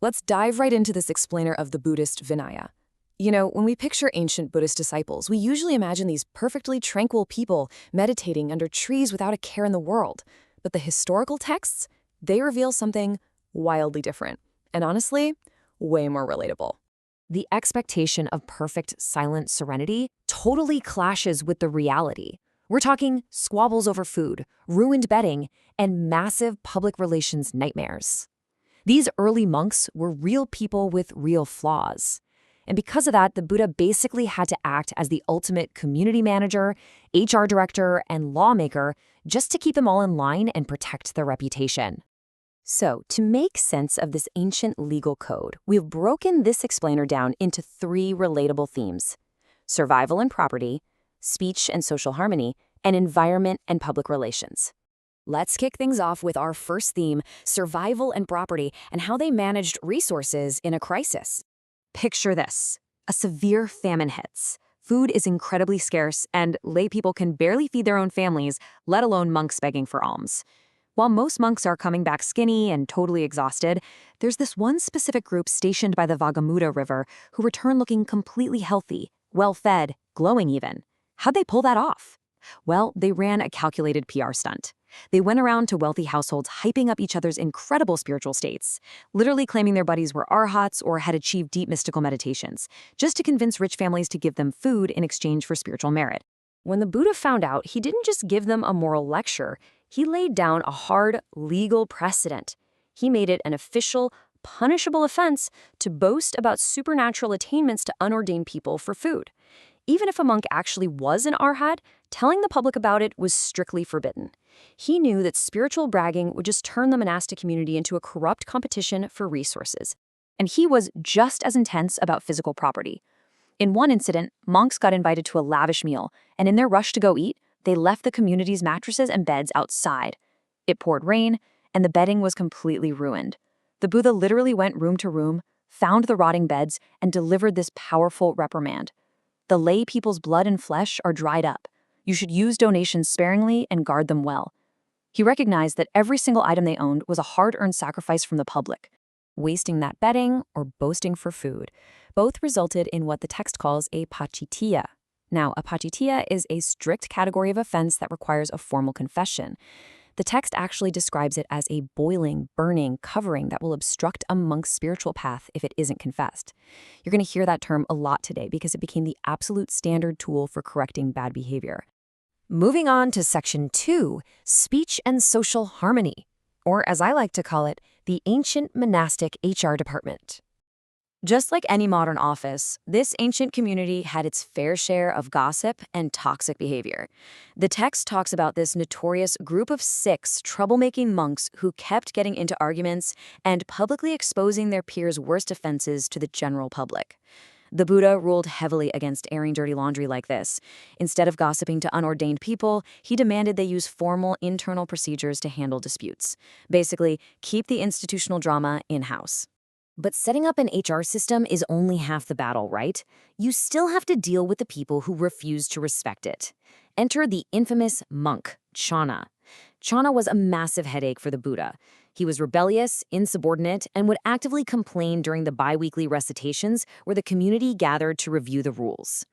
Let's dive right into this explainer of the Buddhist Vinaya. When we picture ancient Buddhist disciples, we usually imagine these perfectly tranquil people meditating under trees without a care in the world. But the historical texts, they reveal something wildly different. And honestly, way more relatable. The expectation of perfect silent serenity totally clashes with the reality. We're talking squabbles over food, ruined bedding, and massive public relations nightmares. These early monks were real people with real flaws. And because of that, the Buddha basically had to act as the ultimate community manager, HR director, and lawmaker just to keep them all in line and protect their reputation. So, to make sense of this ancient legal code, we've broken this explainer down into 3 relatable themes: survival and property, speech and social harmony, and environment and public relations. Let's kick things off with our first theme, survival and property, and how they managed resources in a crisis. Picture this. A severe famine hits. Food is incredibly scarce, and lay people can barely feed their own families, let alone monks begging for alms. While most monks are coming back skinny and totally exhausted, there's this one specific group stationed by the Vagamuda River who return looking completely healthy, well-fed, glowing even. How'd they pull that off? Well, they ran a calculated PR stunt. They went around to wealthy households hyping up each other's incredible spiritual states, literally claiming their buddies were arhats or had achieved deep mystical meditations, just to convince rich families to give them food in exchange for spiritual merit. When the Buddha found out, he didn't just give them a moral lecture, he laid down a hard legal precedent. He made it an official, punishable offense to boast about supernatural attainments to unordained people for food. Even if a monk actually was an arhat, telling the public about it was strictly forbidden. He knew that spiritual bragging would just turn the monastic community into a corrupt competition for resources. And he was just as intense about physical property. In one incident, monks got invited to a lavish meal, and in their rush to go eat, they left the community's mattresses and beds outside. It poured rain, and the bedding was completely ruined. The Buddha literally went room to room, found the rotting beds, and delivered this powerful reprimand. The lay people's blood and flesh are dried up. You should use donations sparingly and guard them well. He recognized that every single item they owned was a hard-earned sacrifice from the public. Wasting that bedding or boasting for food both resulted in what the text calls a pachitiya. Now, a pachitiya is a strict category of offense that requires a formal confession. The text actually describes it as a boiling, burning covering that will obstruct a monk's spiritual path if it isn't confessed. You're going to hear that term a lot today because it became the absolute standard tool for correcting bad behavior. Moving on to Section 2, Speech and Social Harmony, or as I like to call it, the ancient monastic HR department. Just like any modern office, this ancient community had its fair share of gossip and toxic behavior. The text talks about this notorious group of 6 troublemaking monks who kept getting into arguments and publicly exposing their peers' worst offenses to the general public. The Buddha ruled heavily against airing dirty laundry like this. Instead of gossiping to unordained people, he demanded they use formal internal procedures to handle disputes. Basically, keep the institutional drama in-house. But setting up an HR system is only half the battle, right? You still have to deal with the people who refuse to respect it. Enter the infamous monk, Channa. Channa was a massive headache for the Buddha. He was rebellious, insubordinate, and would actively complain during the bi-weekly recitations where the community gathered to review the rules.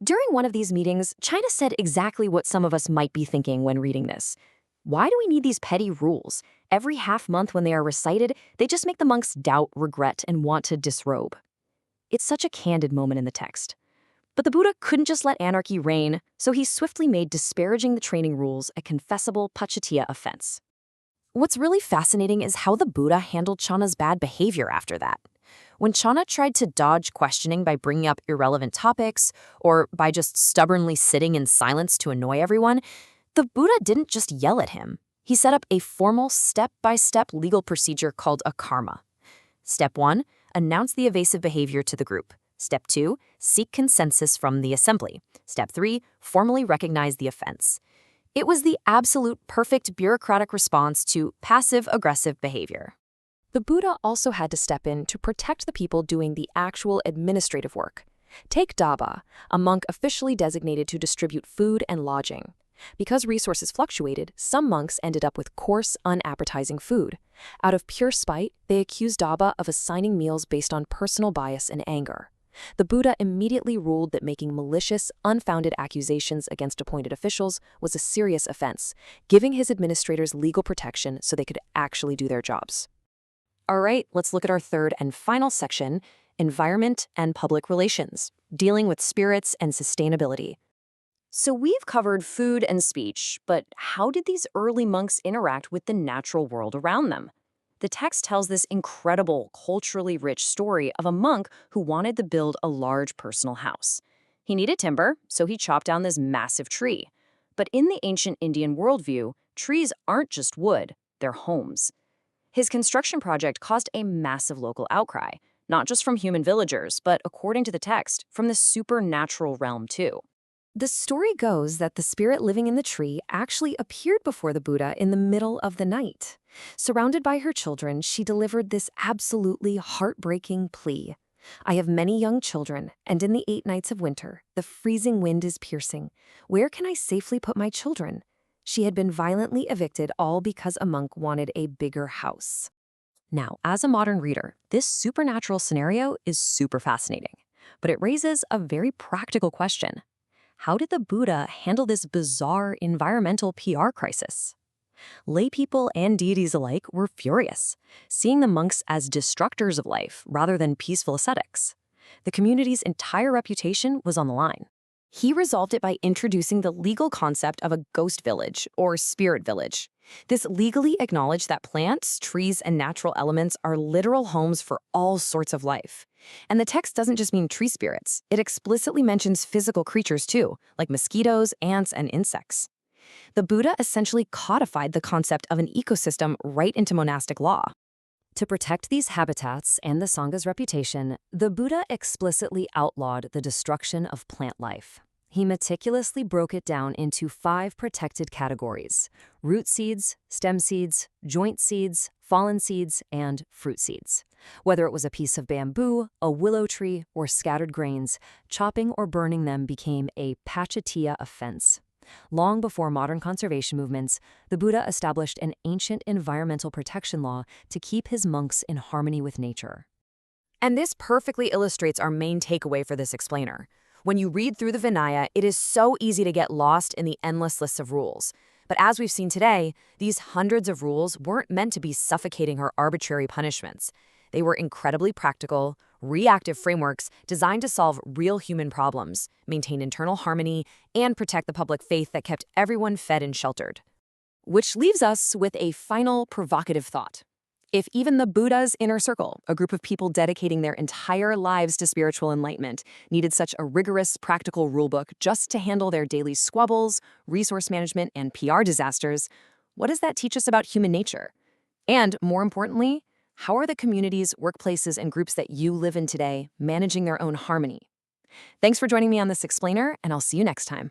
During one of these meetings, Channa said exactly what some of us might be thinking when reading this. Why do we need these petty rules? Every half month when they are recited, they just make the monks doubt, regret, and want to disrobe. It's such a candid moment in the text. But the Buddha couldn't just let anarchy reign, so he swiftly made disparaging the training rules a confessable pachitiya offense. What's really fascinating is how the Buddha handled Channa's bad behavior after that. When Channa tried to dodge questioning by bringing up irrelevant topics, or by just stubbornly sitting in silence to annoy everyone, the Buddha didn't just yell at him. He set up a formal step-by-step legal procedure called a karma. Step 1, announce the evasive behavior to the group. Step 2, seek consensus from the assembly. Step 3, formally recognize the offense. It was the absolute perfect bureaucratic response to passive-aggressive behavior. The Buddha also had to step in to protect the people doing the actual administrative work. Take Daba, a monk officially designated to distribute food and lodging. Because resources fluctuated, some monks ended up with coarse, unappetizing food. Out of pure spite, they accused Daba of assigning meals based on personal bias and anger. The Buddha immediately ruled that making malicious, unfounded accusations against appointed officials was a serious offense, giving his administrators legal protection so they could actually do their jobs. All right, let's look at our third and final section, environment and public relations, dealing with spirits and sustainability. So we've covered food and speech, but how did these early monks interact with the natural world around them? The text tells this incredible, culturally rich story of a monk who wanted to build a large personal house. He needed timber, so he chopped down this massive tree. But in the ancient Indian worldview, trees aren't just wood, they're homes. His construction project caused a massive local outcry, not just from human villagers, but according to the text, from the supernatural realm too. The story goes that the spirit living in the tree actually appeared before the Buddha in the middle of the night. Surrounded by her children, she delivered this absolutely heartbreaking plea. I have many young children, and in the 8 nights of winter, the freezing wind is piercing. Where can I safely put my children? She had been violently evicted, all because a monk wanted a bigger house. Now, as a modern reader, this supernatural scenario is super fascinating, but it raises a very practical question. How did the Buddha handle this bizarre environmental PR crisis? Laypeople and deities alike were furious, seeing the monks as destructors of life rather than peaceful ascetics. The community's entire reputation was on the line. He resolved it by introducing the legal concept of a ghost village, or spirit village. This legally acknowledged that plants, trees, and natural elements are literal homes for all sorts of life. And the text doesn't just mean tree spirits. It explicitly mentions physical creatures too, like mosquitoes, ants, and insects. The Buddha essentially codified the concept of an ecosystem right into monastic law. To protect these habitats and the Sangha's reputation, the Buddha explicitly outlawed the destruction of plant life. He meticulously broke it down into 5 protected categories: root seeds, stem seeds, joint seeds, fallen seeds, and fruit seeds. Whether it was a piece of bamboo, a willow tree, or scattered grains, chopping or burning them became a pachatiya offense. Long before modern conservation movements, the Buddha established an ancient environmental protection law to keep his monks in harmony with nature. And this perfectly illustrates our main takeaway for this explainer. When you read through the Vinaya, it is so easy to get lost in the endless lists of rules. But as we've seen today, these hundreds of rules weren't meant to be suffocating or arbitrary punishments. They were incredibly practical, reactive frameworks designed to solve real human problems, maintain internal harmony, and protect the public faith that kept everyone fed and sheltered. Which leaves us with a final provocative thought. If even the Buddha's inner circle, a group of people dedicating their entire lives to spiritual enlightenment, needed such a rigorous, practical rulebook just to handle their daily squabbles, resource management, and PR disasters, what does that teach us about human nature? And, more importantly, how are the communities, workplaces, and groups that you live in today managing their own harmony? Thanks for joining me on this explainer, and I'll see you next time.